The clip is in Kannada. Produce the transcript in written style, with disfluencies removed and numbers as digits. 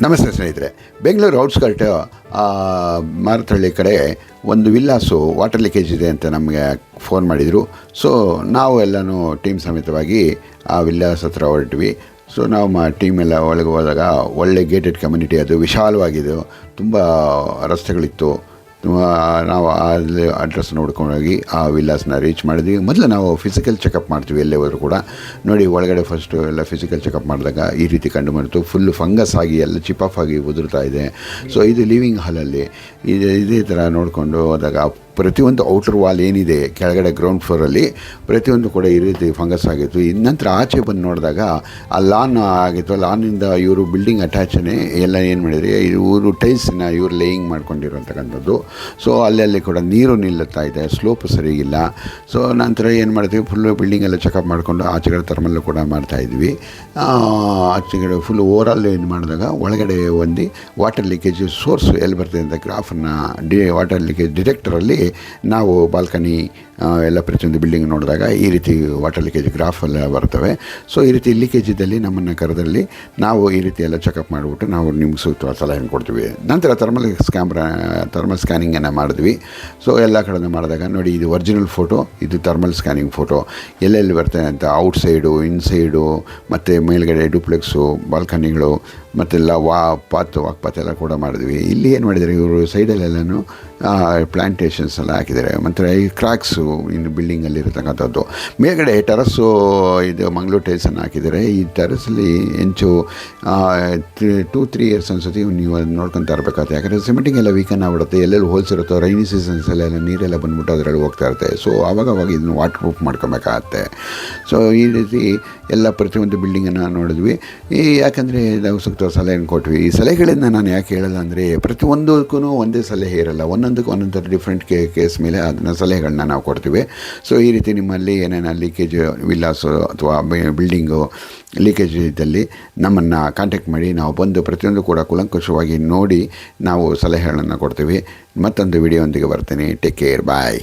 ನಮಸ್ತೆ ಸ್ನೇಹಿತರೆ. ಬೆಂಗಳೂರು ಔಟ್ಸ್ಕರ್ಟ್ ಮಾರತಹಳ್ಳಿ ಕಡೆ ಒಂದು ವಿಲ್ಲಾಸು ವಾಟರ್ ಲೀಕೇಜ್ ಇದೆ ಅಂತ ನಮಗೆ ಫೋನ್ ಮಾಡಿದರು. ಸೊ ನಾವು ಎಲ್ಲನೂ ಟೀಮ್ ಸಮೇತವಾಗಿ ಆ ವಿಲ್ಲಾಸ್ ಹತ್ರ ಹೊರಟ್ವಿ. ಸೊ ನಾವು ಟೀಮ್ ಎಲ್ಲ ಒಳಗೆ ಹೋದಾಗ ಒಳ್ಳೆ ಗೇಟೆಡ್ ಕಮ್ಯುನಿಟಿ, ಅದು ವಿಶಾಲವಾಗಿದ್ದು ತುಂಬ ರಸ್ತೆಗಳಿತ್ತು. ನಾವು ಅಲ್ಲಿ ಅಡ್ರೆಸ್ ನೋಡ್ಕೊಂಡೋಗಿ ಆ ವಿಲ್ಲಾಸ್ನ ರೀಚ್ ಮಾಡಿದ್ವಿ. ಮೊದಲು ನಾವು ಫಿಸಿಕಲ್ ಚೆಕಪ್ ಮಾಡ್ತೀವಿ ಎಲ್ಲೇ ಹೋದರೂ ಕೂಡ. ನೋಡಿ, ಒಳಗಡೆ ಫಸ್ಟು ಎಲ್ಲ ಫಿಸಿಕಲ್ ಚೆಕಪ್ ಮಾಡಿದಾಗ ಈ ರೀತಿ ಕಂಡು ಬಂತು. ಫುಲ್ಲು ಫಂಗಸ್ ಆಗಿ ಎಲ್ಲ ಚಿಪ್ ಆಫ್ ಆಗಿ ಉದುರ್ತಾ ಇದೆ. ಸೊ ಇದು ಲಿವಿಂಗ್ ಹಾಲಲ್ಲಿ ಇದೇ ಥರ ನೋಡಿಕೊಂಡು ಹೋದಾಗ ಪ್ರತಿಯೊಂದು ಔಟರ್ ವಾಲ್ ಏನಿದೆ ಕೆಳಗಡೆ ಗ್ರೌಂಡ್ ಫ್ಲೋರಲ್ಲಿ ಪ್ರತಿಯೊಂದು ಕೂಡ ಈ ರೀತಿ ಫಂಗಸ್ ಆಗಿತ್ತು. ನಂತರ ಆಚೆ ಬಂದು ನೋಡಿದಾಗ ಆ ಲಾನ್ ಆಗಿತ್ತು. ಲಾನಿಂದ ಇವರು ಬಿಲ್ಡಿಂಗ್ ಅಟ್ಯಾಚನೆ ಎಲ್ಲ ಏನು ಮಾಡಿದರೆ, ಇವರು ಟೈಲ್ಸನ್ನ ಇವರು ಲೇಯಿಂಗ್ ಮಾಡ್ಕೊಂಡಿರೋಂಥಕ್ಕಂಥದ್ದು. ಸೊ ಅಲ್ಲಲ್ಲಿ ಕೂಡ ನೀರು ನಿಲ್ಲುತ್ತಾ ಇದೆ, ಸ್ಲೋಪ್ ಸರಿಗಿಲ್ಲ. ಸೊ ನಂತರ ಏನು ಮಾಡ್ತೀವಿ, ಫುಲ್ಲು ಬಿಲ್ಡಿಂಗೆಲ್ಲ ಚೆಕಪ್ ಮಾಡಿಕೊಂಡು ಆಚೆಗಡೆ ಥರ್ಮಲ್ಲು ಕೂಡ ಮಾಡ್ತಾಯಿದ್ವಿ. ಆಚೆಗಡೆ ಫುಲ್ ಓವರಾಲ್ ಏನು ಮಾಡಿದಾಗ ಒಳಗಡೆ ಒಂದು ವಾಟರ್ ಲೀಕೇಜ್ ಸೋರ್ಸ್ ಎಲ್ಲಿ ಬರ್ತದೆ ಅಂತ ಗ್ರಾಫನ್ನು ವಾಟರ್ ಲೀಕೇಜ್ ಡಿಟೆಕ್ಟರಲ್ಲಿ ನಾವು ಬಾಲ್ಕನಿ ಎಲ್ಲ ಪ್ರತಿಯೊಂದು ಬಿಲ್ಡಿಂಗ್ ನೋಡಿದಾಗ ಈ ರೀತಿ ವಾಟರ್ ಲೀಕೇಜ್ ಗ್ರಾಫ್ ಎಲ್ಲ ಬರ್ತವೆ. ಸೊ ಈ ರೀತಿ ಲೀಕೇಜ್ ಇದ್ದಲ್ಲಿ ನಮ್ಮನ್ನು ಕರೆದಲ್ಲಿ ನಾವು ಈ ರೀತಿ ಎಲ್ಲ ಚೆಕಪ್ ಮಾಡಿಬಿಟ್ಟು ನಾವು ನಿಮ್ಗೆ ಸೂಕ್ತವಾದ ಸಲಹೆಯನ್ನು ಕೊಡ್ತೀವಿ. ನಂತರ ಥರ್ಮಲ್ ಸ್ಕ್ಯಾನಿಂಗನ್ನು ಮಾಡಿದ್ವಿ. ಸೊ ಎಲ್ಲ ಕಡೆ ಮಾಡಿದಾಗ ನೋಡಿ, ಇದು ಒರಿಜಿನಲ್ ಫೋಟೋ, ಇದು ಥರ್ಮಲ್ ಸ್ಕ್ಯಾನಿಂಗ್ ಫೋಟೋ. ಎಲ್ಲೆಲ್ಲಿ ಬರ್ತದೆ ಅಂತ ಔಟ್ಸೈಡು, ಇನ್ಸೈಡು, ಮತ್ತು ಮೇಲ್ಗಡೆ ಡ್ಯೂಪ್ಲೆಕ್ಸು, ಬಾಲ್ಕನಿಗಳು, ಮತ್ತೆಲ್ಲ ವಾಕ್ ಪಾತ್ ಎಲ್ಲ ಕೂಡ ಮಾಡಿದ್ವಿ. ಇಲ್ಲಿ ಏನು ಮಾಡಿದ್ದಾರೆ ಇವರು, ಸೈಡಲ್ಲೆಲ್ಲನೂ ಪ್ಲ್ಯಾಂಟೇಷನ್ಸ್ ಎಲ್ಲ ಹಾಕಿದ್ದಾರೆ. ಮತ್ತು ಈ ಕ್ರ್ಯಾಕ್ಸು ಇನ್ನು ಬಿಲ್ಡಿಂಗಲ್ಲಿರತಕ್ಕಂಥದ್ದು. ಮೇಲ್ಗಡೆ ಟೆರಸ್ಸು ಇದು ಮಂಗಳೂರು ಟೈಲ್ಸನ್ನು ಹಾಕಿದ್ದಾರೆ. ಈ ಟೆರಸಲ್ಲಿ ಹೆಂಚು 2-3 ಇಯರ್ಸ್ ಅನ್ಸುತ್ತೆ ನೀವು ಅದು ನೋಡ್ಕೊತಾ ಇರಬೇಕಾಗುತ್ತೆ. ಯಾಕಂದರೆ ಸಿಮೆಂಟಿಂಗ್ ಎಲ್ಲ ವೀಕನ್ ಆಗ್ಬಿಡುತ್ತೆ. ಎಲ್ಲೆಲ್ಲಿ ಹೋಲ್ಸ್ ಇರುತ್ತೋ, ರೈನಿ ಸೀಸನ್ಸಲ್ಲೆಲ್ಲ ನೀರೆಲ್ಲ ಬಂದುಬಿಟ್ಟು ಅದರಲ್ಲಿ ಹೋಗ್ತಾ ಇರುತ್ತೆ. ಸೊ ಆವಾಗ ಇದನ್ನು ವಾಟರ್ ಪ್ರೂಫ್ ಮಾಡ್ಕೊಬೇಕಾಗತ್ತೆ. ಸೊ ಈ ರೀತಿ ಎಲ್ಲ ಪ್ರತಿಯೊಂದು ಬಿಲ್ಡಿಂಗನ್ನು ನೋಡಿದ್ವಿ. ಯಾಕಂದರೆ ನಾವು ಸೂಕ್ತ ಸಲಹೆಯನ್ನು ಕೊಟ್ವಿ. ಈ ಸಲಹೆಗಳಿಂದ ನಾನು ಯಾಕೆ ಹೇಳಲ್ಲ ಅಂದರೆ, ಪ್ರತಿಯೊಂದಕ್ಕೂ ಒಂದೇ ಸಲಹೆ ಇರಲ್ಲ, ಒಂದೊಂದಕ್ಕೆ ಒಂದೊಂದು ಡಿಫ್ರೆಂಟ್ ಕೇಸ್ ಮೇಲೆ ಅದನ್ನು ಸಲಹೆಗಳನ್ನ ನಾವು ಕೊಡ್ತೀವಿ. ಸೊ ಈ ರೀತಿ ನಿಮ್ಮಲ್ಲಿ ಏನೇನು ಲೀಕೇಜ್ ವಿಲ್ಲಾಸು ಅಥವಾ ಬಿಲ್ಡಿಂಗು ಲೀಕೇಜ್ ಇದ್ದಲ್ಲಿ ನಮ್ಮನ್ನು ಕಾಂಟ್ಯಾಕ್ಟ್ ಮಾಡಿ, ನಾವು ಬಂದು ಪ್ರತಿಯೊಂದು ಕೂಡ ಕೂಲಂಕಷವಾಗಿ ನೋಡಿ ನಾವು ಸಲಹೆಗಳನ್ನು ಕೊಡ್ತೀವಿ. ಮತ್ತೊಂದು ವಿಡಿಯೋದೊಂದಿಗೆ ಬರ್ತೀನಿ. ಟೇಕ್ ಕೇರ್, ಬಾಯ್.